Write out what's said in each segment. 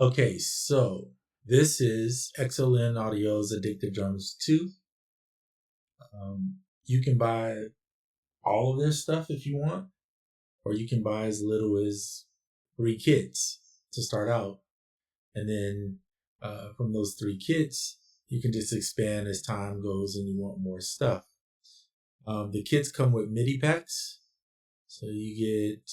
Okay, so this is XLN Audio's Addictive Drums 2. You can buy all of their stuff if you want, or you can buy as little as 3 kits to start out. And then from those 3 kits, you can just expand as time goes and you want more stuff. The kits come with MIDI packs. So you get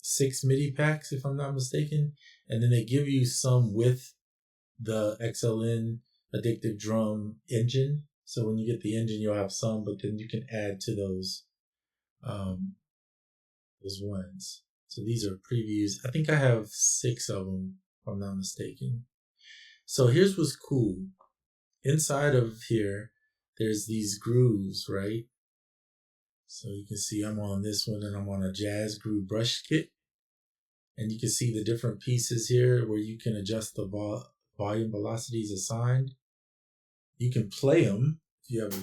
6 MIDI packs, if I'm not mistaken. And then they give you some with the XLN Addictive Drum engine. So when you get the engine, you'll have some, but then you can add to those ones. So these are previews. I think I have 6 of them, if I'm not mistaken. So here's what's cool. Inside of here, there's these grooves, right? So you can see I'm on this one and I'm on a jazz groove brush kit. And you can see the different pieces here where you can adjust the volume velocities assigned. You can play them if you have a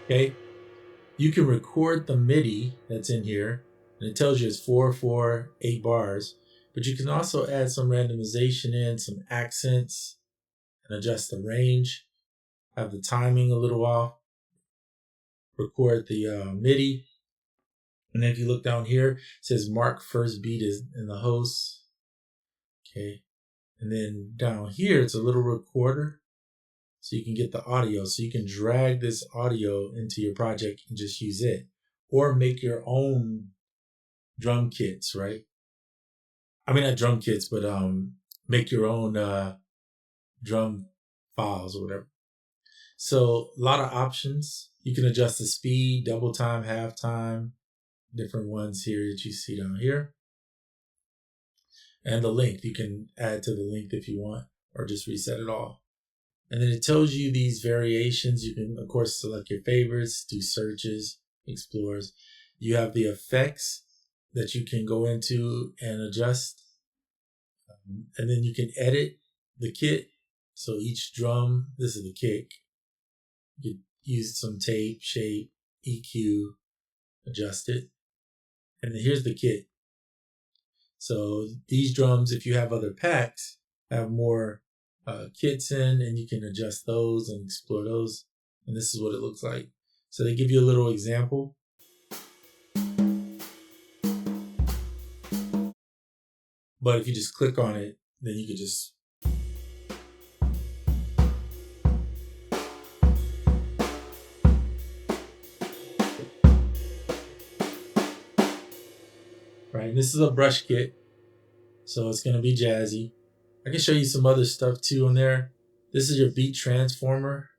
okay. You can record the MIDI that's in here, and it tells you it's 4/4, 8 bars. But you can also add some randomization in, some accents, and adjust the range. Have the timing a little off. Record the MIDI. And then if you look down here, it says mark first beat is in the host. Okay. And then down here, it's a little recorder. So you can get the audio. So you can drag this audio into your project and just use it. Or make your own drum kits, right? I mean, not drum kits, but make your own drum files or whatever. So a lot of options. You can adjust the speed, double time, half time, different ones here that you see down here. And the length, you can add to the length if you want, or just reset it all. And then it tells you these variations. You can, of course, select your favorites, do searches, explores. You have the effects that you can go into and adjust. And then you can edit the kit. So each drum, this is the kick. You could use some tape, shape, EQ, adjust it. And then here's the kit. So these drums, if you have other packs, have more kits in, and you can adjust those and explore those. And this is what it looks like. So they give you a little example. But if you just click on it, then you could just right. And this is a brush kit, so it's gonna be jazzy. I can show you some other stuff too on there. This is your beat transformer,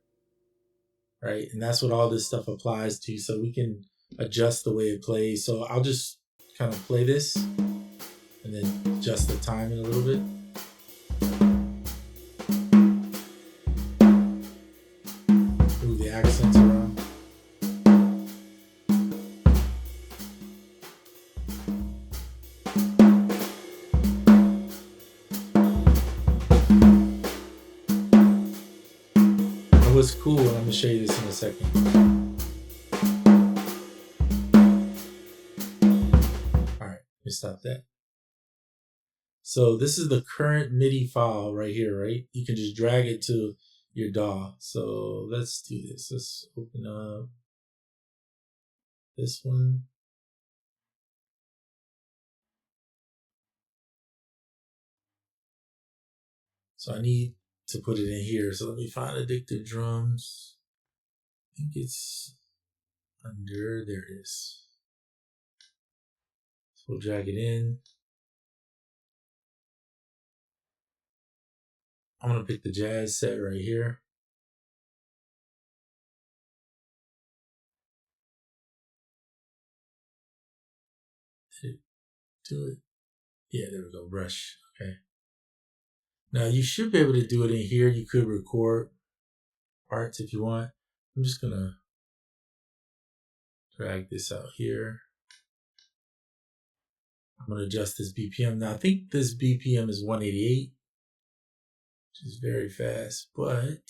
right? And that's what all this stuff applies to. So we can adjust the way it plays. So I'll just kind of play this and then adjust the timing a little bit. Move the accents around. And what's cool, and I'm gonna show you this in a second. All right, let me stop that. So this is the current MIDI file right here, right? You can just drag it to your DAW. So let's do this. Let's open up this one. So I need to put it in here. So let me find Addictive Drums. I think it's under, there it is. So we'll drag it in. I'm gonna pick the jazz set right here. Do it. Yeah, there we go, brush, okay. Now you should be able to do it in here. You could record parts if you want. I'm just gonna drag this out here. I'm gonna adjust this BPM. Now I think this BPM is 188. is very fast, but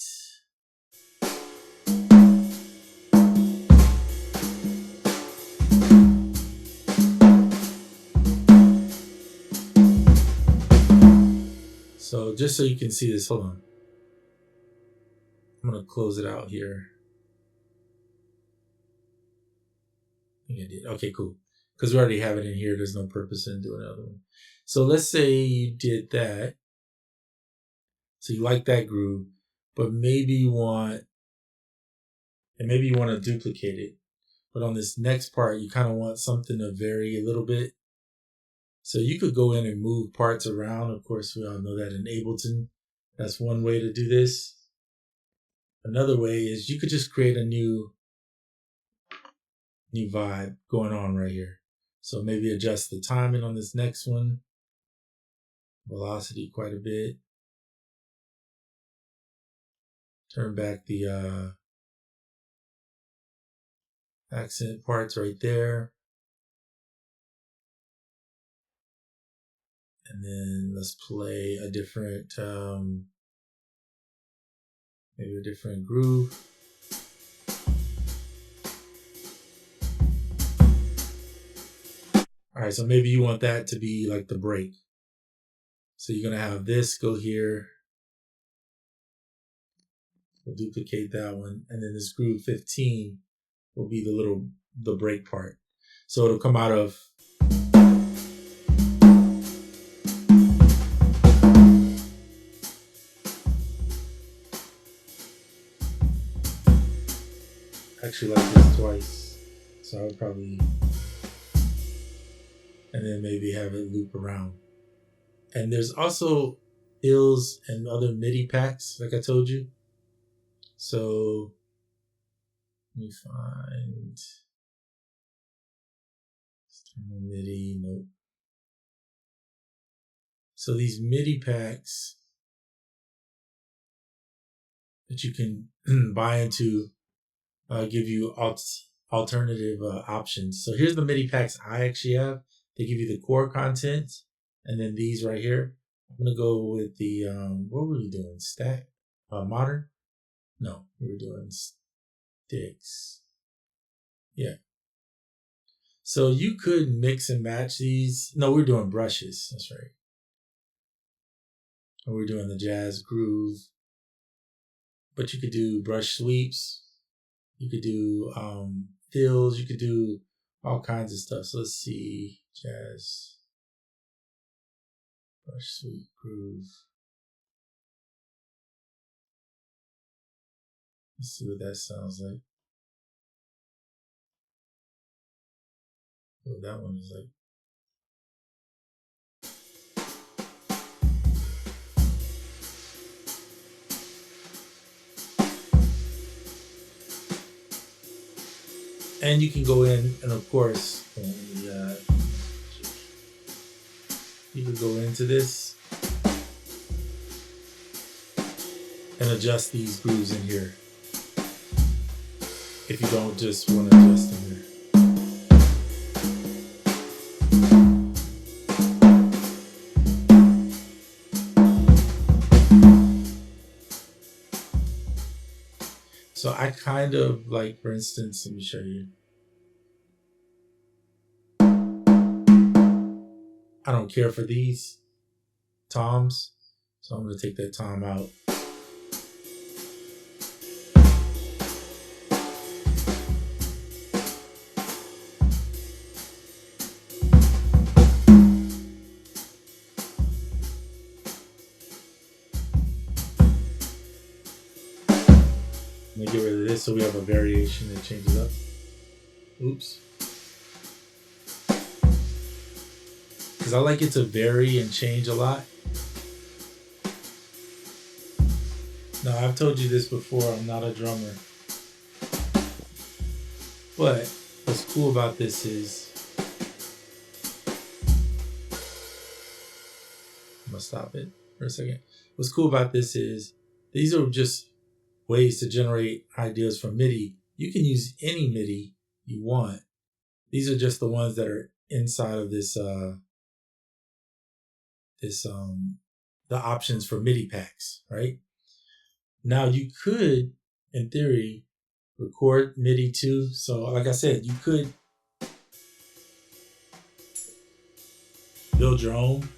so just so you can see this, hold on. I'm gonna close it out here. I think I did. Okay, cool. Because we already have it in here, there's no purpose in doing another one. So let's say you did that. So you like that groove, but maybe you want to duplicate it. But on this next part, you kind of want something to vary a little bit. So you could go in and move parts around. Of course, we all know that in Ableton, that's one way to do this. Another way is you could just create a new vibe going on right here. So maybe adjust the timing on this next one, velocity quite a bit. Turn back the accent parts right there. And then let's play a different, maybe a different groove. All right, so maybe you want that to be like the break. So you're gonna have this go here. We'll duplicate that one, and then this groove 15 will be the break part. So it'll come out of actually like this twice. So I would probably, and then maybe have it loop around. And there's also fills and other MIDI packs, like I told you. So let me find external MIDI. Nope. So these MIDI packs that you can buy into give you alternative options. So here's the MIDI packs I actually have. They give you the core content, and then these right here. I'm gonna go with the what were we doing? Stack, modern? No, we were doing sticks. Yeah. So you could mix and match these. No, we're doing brushes. That's right. And we're doing the jazz groove. But you could do brush sweeps. You could do fills. You could do all kinds of stuff. So let's see. Jazz. Brush sweep groove. Let's see what that sounds like. Oh, that one is like. And you can go in and of course, you can go into this and adjust these grooves in here. If you don't just want to adjust them here. So I kind of like, for instance, let me show you. I don't care for these toms, so I'm going to take that tom out. I'm going to get rid of this so we have a variation that changes up. Oops. Because I like it to vary and change a lot. Now, I've told you this before, I'm not a drummer. But what's cool about this is, I'm going to stop it for a second. What's cool about this is, these are just ways to generate ideas from MIDI. You can use any MIDI you want. These are just the ones that are inside of this the options for MIDI packs, right? Now you could, in theory, record MIDI too. So like I said, you could build your own.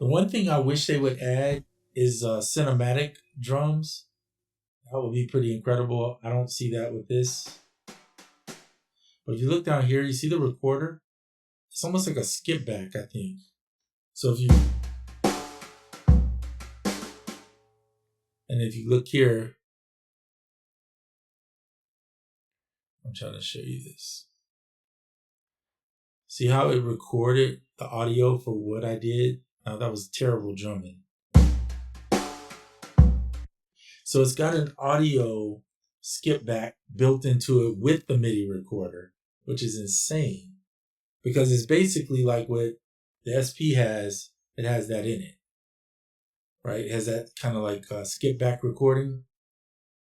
The one thing I wish they would add is cinematic drums. That would be pretty incredible. I don't see that with this. But if you look down here, you see the recorder? It's almost like a skip back, I think. So if you look here, I'm trying to show you this. See how it recorded the audio for what I did? That was terrible drumming. So it's got an audio skip back built into it with the MIDI recorder, which is insane because it's basically like what the SP has. It has that in it, right? It has that kind of like skip back recording.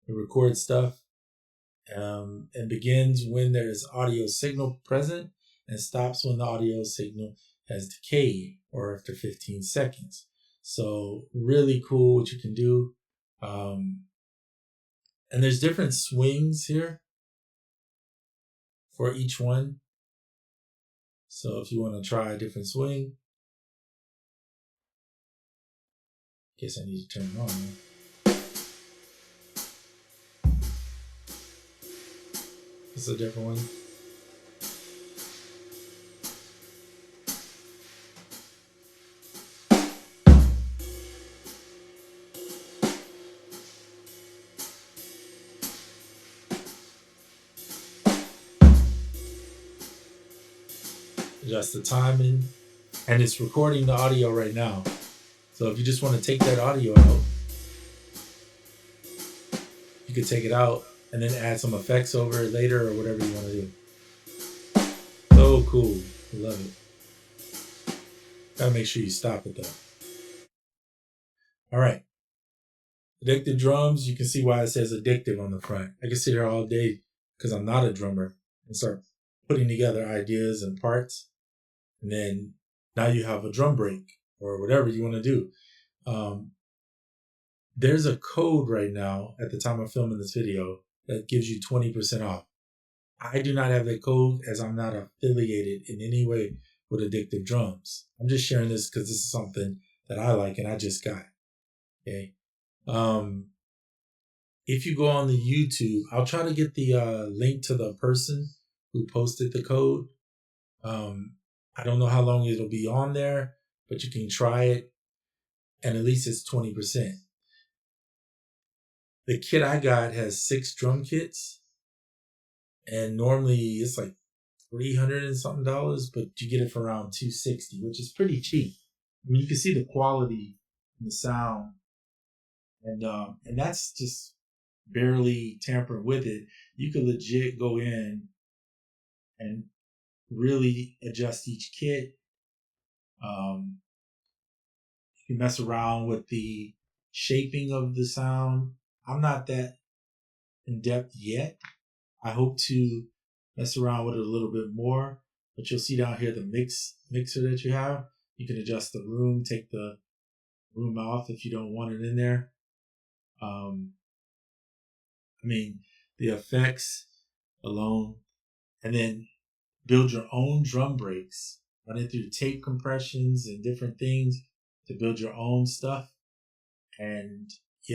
It records stuff and begins when there is audio signal present and stops when the audio signal has decayed or after 15 seconds. So really cool what you can do. And there's different swings here for each one. So if you want to try a different swing, guess I need to turn it on. This is a different one. Adjust the timing, and it's recording the audio right now. So if you just want to take that audio out, you could take it out and then add some effects over it later or whatever you want to do. So cool. I love it. Gotta make sure you stop it though. All right. Addictive drums, you can see why it says addictive on the front. I can sit here all day because I'm not a drummer and start putting together ideas and parts. And then now you have a drum break or whatever you want to do. There's a code right now at the time of filming this video that gives you 20% off. I do not have that code as I'm not affiliated in any way with Addictive Drums. I'm just sharing this because this is something that I like and I just got. Okay. If you go on the YouTube, I'll try to get the link to the person who posted the code. I don't know how long it'll be on there, but you can try it, and at least it's 20%. The kit I got has 6 drum kits, and normally it's like $300 and something, but you get it for around $260, which is pretty cheap. I mean, you can see the quality and the sound, and that's just barely tampering with it. You could legit go in and really adjust each kit. You can mess around with the shaping of the sound. I'm not that in depth yet. I hope to mess around with it a little bit more, but you'll see down here the mixer that you have. You can adjust the room, take the room off if you don't want it in there. The effects alone, and then build your own drum breaks, run it through tape compressions and different things to build your own stuff, and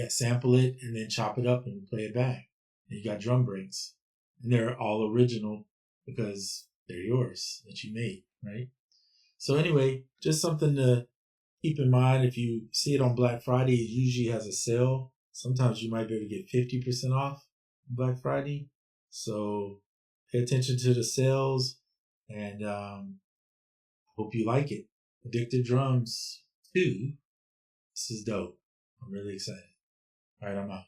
sample it and then chop it up and play it back. And you got drum breaks, and they're all original because they're yours that you made, right? So anyway, just something to keep in mind. If you see it on Black Friday, it usually has a sale. Sometimes you might be able to get 50% off Black Friday. So pay attention to the sales, and hope you like it. Addictive Drums 2. This is dope. I'm really excited. All right, I'm out.